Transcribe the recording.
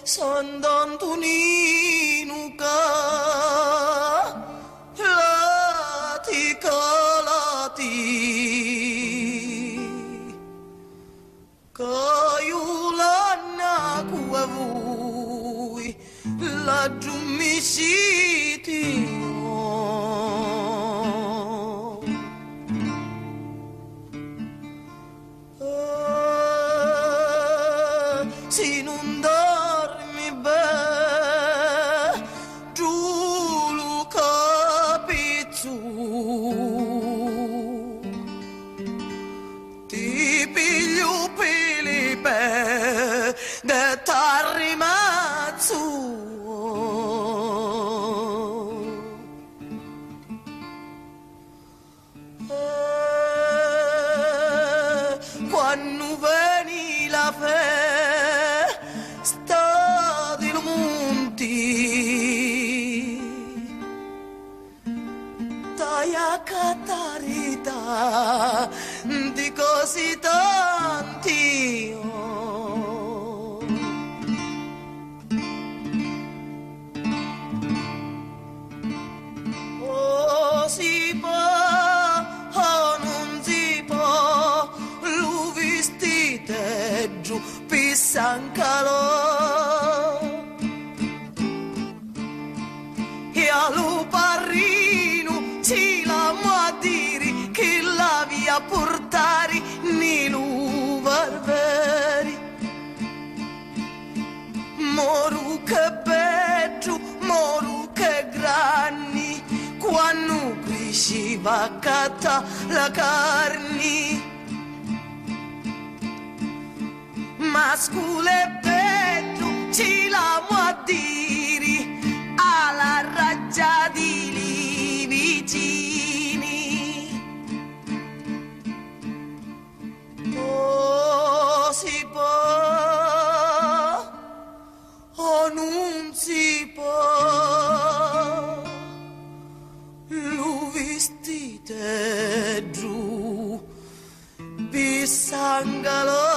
Sant'Antonino calati calati Caiulanna cua vui laggiù mi siti se non dormi bene giù lo capizzo ti piglio pelipe de t'arrimazzo quando veni la festa del monti dai a carità di così tanti oh si può oh non si può lo vestite giù pissancalo e allo parrino ci l'amo a dire che la via a portare nel barberi moru che peggio moru che granni quando cresceva a catta la carne mascolo e peggio ci l'amo a dire alla raggia di lì vicini oh si può oh non si può lo vestite giù bissangalo